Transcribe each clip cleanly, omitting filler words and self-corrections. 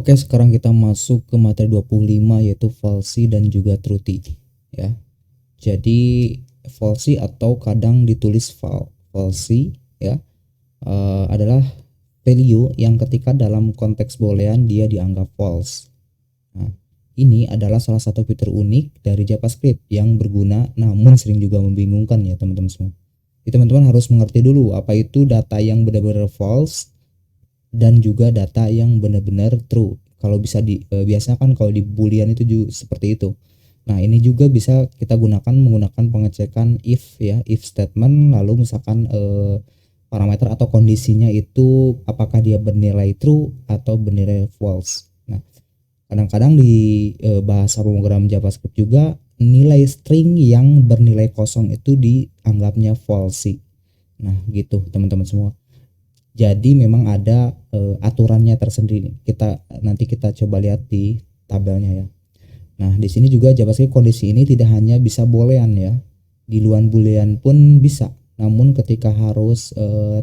Oke, sekarang kita masuk ke materi 25 yaitu falsi dan juga truthy ya. Jadi falsi atau kadang ditulis falsi ya, adalah value yang ketika dalam konteks boolean dia dianggap false. Nah, ini adalah salah satu fitur unik dari JavaScript yang berguna namun sering juga membingungkan ya teman-teman semua. Jadi teman-teman harus mengerti dulu apa itu data yang benar-benar false dan juga data yang benar-benar true. Kalau bisa biasa kan kalau di boolean itu juga seperti itu. Nah, ini juga bisa kita gunakan menggunakan pengecekan if ya, if statement, lalu misalkan parameter atau kondisinya itu apakah dia bernilai true atau bernilai false. Nah, kadang-kadang di bahasa pemrograman JavaScript juga nilai string yang bernilai kosong itu dianggapnya false. Nah, gitu teman-teman semua. Jadi memang ada aturannya tersendiri. Nanti kita coba lihat di tabelnya ya. Nah, di sini juga JavaScript kondisi ini tidak hanya bisa boolean ya. Di luar boolean pun bisa. Namun ketika harus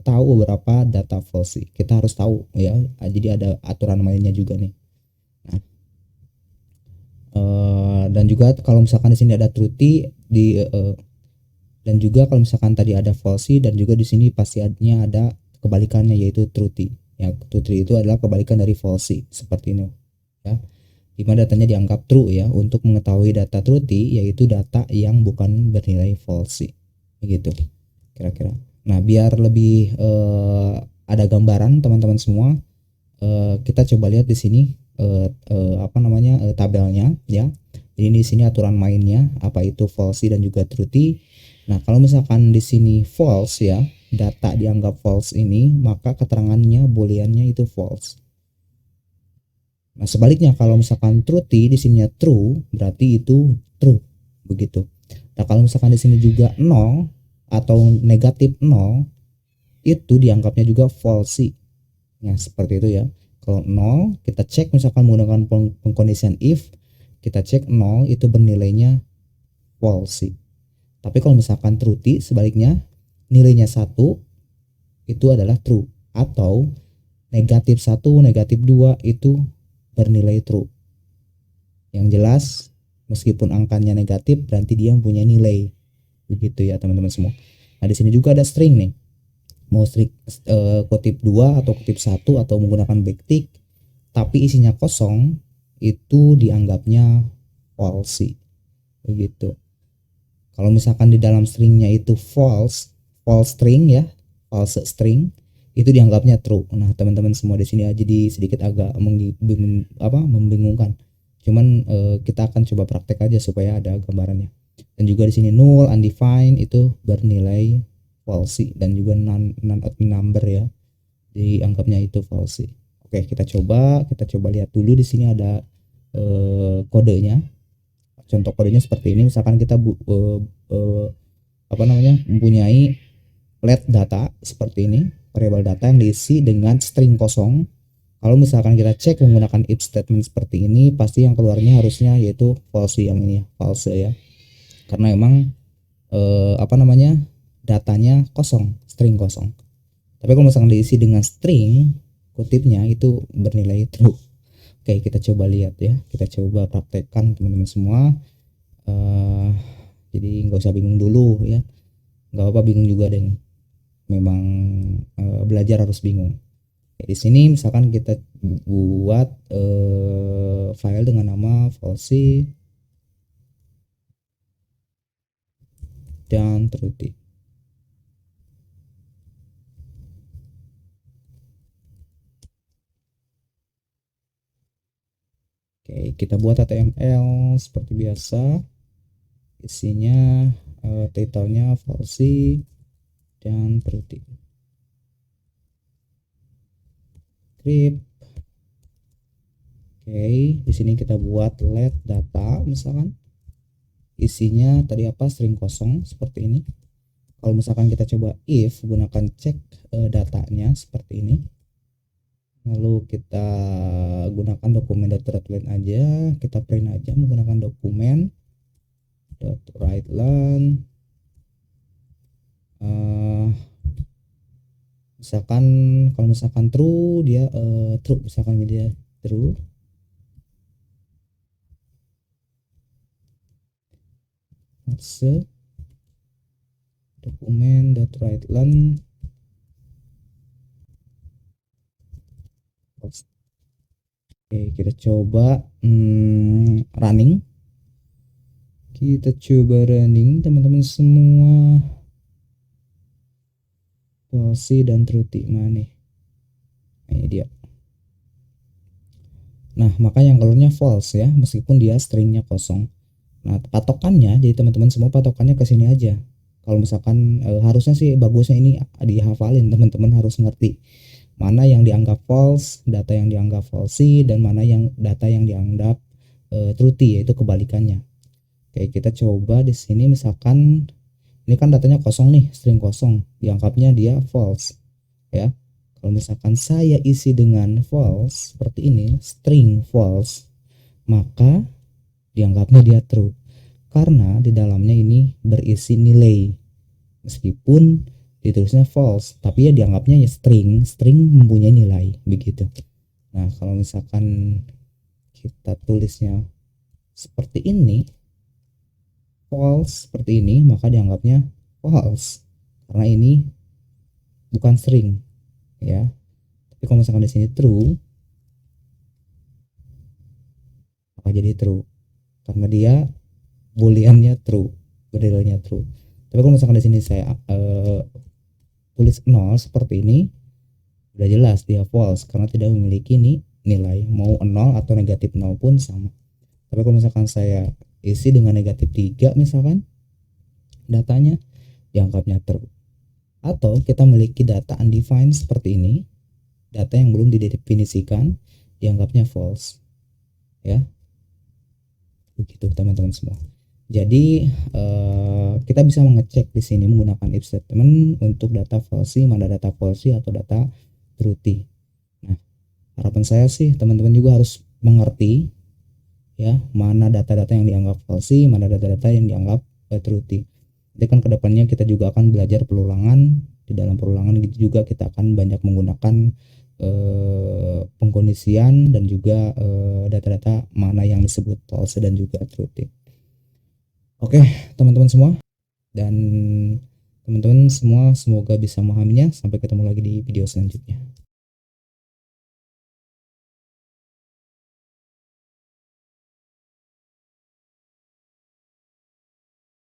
tahu beberapa data false, kita harus tahu ya. Jadi ada aturan mainnya juga nih. Nah, dan juga kalau misalkan di sini ada truthy dan juga kalau misalkan tadi ada false dan juga di sini pasti ada kebalikannya yaitu truthy. Ya, truthy itu adalah kebalikan dari false seperti ini ya. Di mana datanya dianggap true ya. Untuk mengetahui data truthy yaitu data yang bukan bernilai false. Begitu kira-kira. Nah, biar lebih ada gambaran teman-teman semua, kita coba lihat di sini tabelnya ya. Jadi di sini aturan mainnya apa itu false dan juga truthy. Nah, kalau misalkan di sini false ya, data dianggap false ini, maka keterangannya booleannya itu false. Nah, sebaliknya kalau misalkan truthy di sininya true, berarti itu true. Begitu. Nah, kalau misalkan di sini juga 0 atau negatif 0, itu dianggapnya juga false. Ya, seperti itu ya. Kalau 0, kita cek misalkan menggunakan pengkondisian if, kita cek 0 itu bernilainya false. Tapi kalau misalkan truthy sebaliknya, nilainya 1 itu adalah true, atau negatif 1, negatif 2 itu bernilai true. Yang jelas meskipun angkanya negatif berarti dia punya nilai. Begitu ya teman-teman semua. Nah, di sini juga ada string nih. Mau string kutip 2 atau kutip 1 atau menggunakan backtick tapi isinya kosong, itu dianggapnya false. Begitu. Kalau misalkan di dalam stringnya itu false string ya, false string, itu dianggapnya true. Nah, teman-teman semua di sini jadi sedikit agak membingungkan. Cuman kita akan coba praktek aja supaya ada gambarannya. Dan juga di sini null, undefined itu bernilai false dan juga non number ya. Dianggapnya itu false. Oke, kita coba lihat dulu di sini ada kodenya. Contoh kodenya seperti ini. Misalkan kita mempunyai let data seperti ini, variabel data yang diisi dengan string kosong. Kalau misalkan kita cek menggunakan if statement seperti ini, pasti yang keluarnya harusnya yaitu false, yang ini false ya, karena emang datanya kosong, string kosong. Tapi kalau misalkan diisi dengan string, kutipnya itu bernilai true. Oke, kita coba lihat ya, kita coba praktekkan teman-teman semua. Jadi nggak usah bingung dulu ya, nggak apa-apa bingung juga deh, memang belajar harus bingung. Di sini misalkan kita buat file dengan nama false dan truthy. Oke, kita buat HTML seperti biasa. Isinya title-nya false dan truthy. Script. Oke, di sini kita buat let data misalkan. Isinya tadi apa? String kosong seperti ini. Kalau misalkan kita coba if gunakan cek datanya seperti ini. Lalu kita gunakan dokumen.writeLine aja, kita print aja menggunakan dokumen .writeLine. Misalkan kalau misalkan true dia true, misalkan dia true. False. Dokumen.writeLength false. Oke, kita coba running. Kita coba running teman-teman semua. False dan true mana? Nah, ini dia. Nah, maka yang keluarnya false ya, meskipun dia stringnya kosong. Nah, patokannya, jadi teman-teman semua patokannya ke sini aja. Kalau misalkan harusnya sih bagusnya ini dihafalin, teman-teman harus ngerti mana yang dianggap false, data yang dianggap false, dan mana yang data yang dianggap true, yaitu kebalikannya. Oke, kita coba di sini misalkan ini kan datanya kosong nih, string kosong, dianggapnya dia false ya. Kalau misalkan saya isi dengan false seperti ini, string false, maka dianggapnya dia true karena di dalamnya ini berisi nilai, meskipun ditulisnya false tapi ya dianggapnya ya string mempunyai nilai begitu. Nah, kalau misalkan kita tulisnya seperti ini, false seperti ini, maka dianggapnya false karena ini bukan string ya. Tapi kalau misalkan di sini true, maka jadi true karena dia booleannya true, variabelnya true. Tapi kalau misalkan di sini saya tulis 0 seperti ini, udah jelas dia false karena tidak memiliki nilai, mau 0 atau negatif 0 pun sama. Tapi kalau misalkan saya isi dengan negatif 3 misalkan, datanya dianggapnya true. Atau kita memiliki data undefined seperti ini, data yang belum didefinisikan, dianggapnya false ya. Begitu teman-teman semua. Jadi kita bisa mengecek di sini menggunakan if statement untuk data false, mana data false atau data true. Nah, harapan saya sih teman-teman juga harus mengerti ya, mana data-data yang dianggap false, mana data-data yang dianggap true. Jadi kan kedepannya kita juga akan belajar perulangan. Di dalam perulangan juga kita akan banyak menggunakan pengkondisian dan juga data-data mana yang disebut false dan juga true. Oke, teman-teman semua, dan teman-teman semua semoga bisa memahaminya. Sampai ketemu lagi di video selanjutnya.